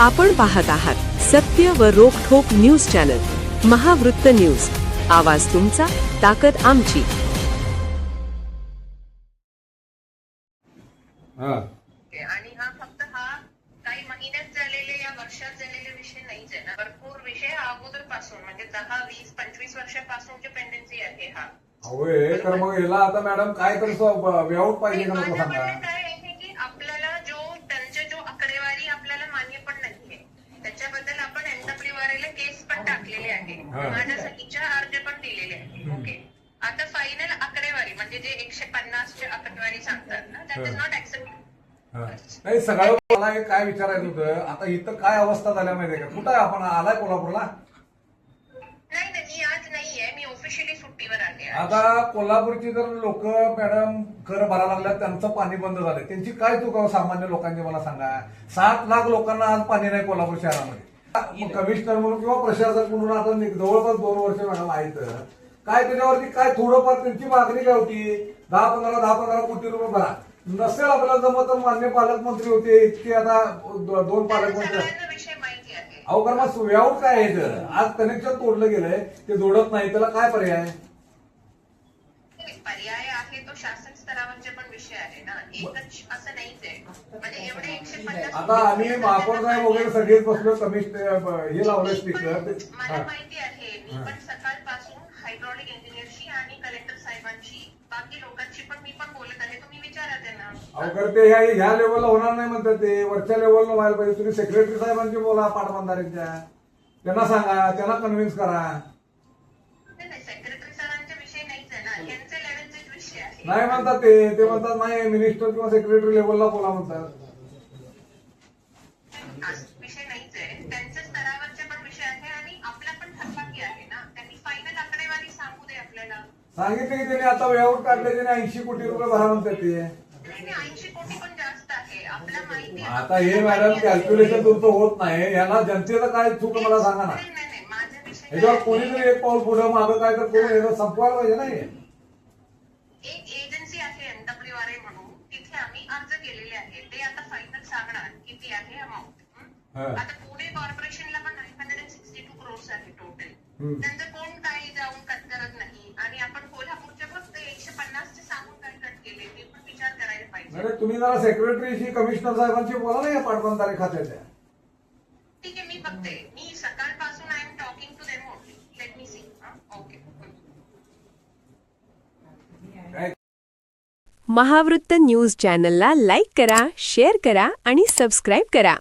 आपण पाहत आहात सत्य व रोखठोक न्यूज चॅनल महावृत्त न्यूज। आवाज तुमचा, ताकद आमची। आणि हा फक्त काही महिन्यात झालेले या वर्षात झालेले विषय नाहीच आहे ना, भरपूर विषय अगोदर पासून म्हणजे 10, 20, 25 वर्षापासूनची पेंडन्सी आहे हा। होय, तर मग याला आता मॅडम काय करतो, वेआउट पाहिजे का नको सांगा। काय आहे की आपल्याला त्यांचे जो आकडेवारी आपल्याला मान्य पण नाहीये, त्याच्याबद्दल आपण एनडब्ल्यूआरला केस पण टाकलेले आहे, माझ्यासाठीच्या अर्ज पण दिलेले आहे। ओके, आता फायनल आकडेवारी म्हणजे जे 150 ची आकडेवारी सांगतात ना, दॅट इज नॉट ऍक्सेप्टेड। नाही, सगळं मला एक काय विचारायचं होतं, आता इथं काय अवस्था झाल्या माहितीये का? कुठं आपण आलाय कोल्हापूरला? नाही, मी आज नाहीये, मी ऑफिशियली सुट्टीवर आले। आता कोल्हापूरची जर लोक मॅडम कर भरायला लागल्यात, त्यांचं पाणी बंद झालंय, त्यांची काय चूक आहे सामान्य लोकांची मला सांगा। 7 लाख लोकांना आज पाणी नाही कोल्हापूर शहरामध्ये। कमिशनर म्हणून किंवा प्रशासक म्हणून आता जवळपास 2 वर्ष मॅडम आहेत, काय त्याच्यावरती काय थोडंफार त्यांची मागणी काय होती? 10-15 कोटी रुपये भरा। नसेल आपल्याला जमत तर मान्य पालकमंत्री होते, इतके आता 2 पालकमंत्री। अहो कारण मग वेआउट काय आहे? तर आज कनेक्शन तोडलं गेलंय, ते जोडत नाही, त्याला काय पर्याय? पर्याय आहे तो शासन स्तरावरचे पण विषय आहे ना, एकच असं नाहीच आहे। म्हणजे एवढे 150 आता आम्ही महापौर साहेब वगैरे सगळेच बसलो, कमिशनर हे लावलं स्पीकर। मला माहिती आहे, मी पण सकाळपासून हायड्रॉलिक इंजिनियरशी आणि कलेक्टर साहेबांशी, बाकी लोकांशी पण मी पण बोलत आहे, तुम्ही विचारा त्यांना। अहो तर ते ह्या लेवलला होणार नाही म्हणतात, ते वरच्या लेवलला व्हायला पाहिजे। तुम्ही सेक्रेटरी साहेबांची बोला, पाटबंधाऱ्यांच्या, त्यांना सांगा, त्यांना कन्व्हिन्स करा। सेक्रेटरी सरांचा विषय नाहीच आहे ना, यांचे लेवलचे विषय आहे। नाही म्हणतात ते म्हणतात नाही, मिनिस्टर किंवा सेक्रेटरी लेवलला बोला म्हणतात। विषय नाहीच आहे, त्यांच्या स्तरावरचे पण विषय आहे आणि आपला पण थकबाकी आहे ना, त्यांनी फायनल आकडेवारी सांगू दे आपल्याला। सांगितले की त्यांनी आता वेआउट काढले, त्याने 80 कोटी रुपये भरा म्हणतात ते। 80 कोटी पण जास्त आहे, आपल्याला माहिती आहे। आता हे मॅडम कॅल्क्युलेशन तुमचं होत नाही, याला जनतेचं काय चूक मला सांगा ना। माझा विषय याच्यावर कोणीतरी एक पाऊल पुढे मागं काय तर करून याला संपवायला पाहिजे नाही। एक एजन्सी आहे एनडब्ल्यूआर म्हणून, तिथे आम्ही अर्ज केलेले आहे, ते आता फायनल सांगणार किती आहे अमाऊंट। आता पुणे कॉर्पोरेशनला पण 962 करोड आहे टोटल, त्यांचं कोण काही जाऊन कट करत नाही, आणि आपण कोल्हापूरच्या फक्त 150 चे सांगून काय कट केले ते पण विचार करायला पाहिजे। तुम्ही जरा सेक्रेटरीशी, कमिशनर साहेबांशी बोला ना या पाटबंधारे खात्याच्या। ठीक आहे, मी बघते, मी सकाळपासून I am talking to them only, let me see. Okay, Mahavrutta news चॅनलला लाईक करा, शेअर करा आणि सबस्क्राईब करा।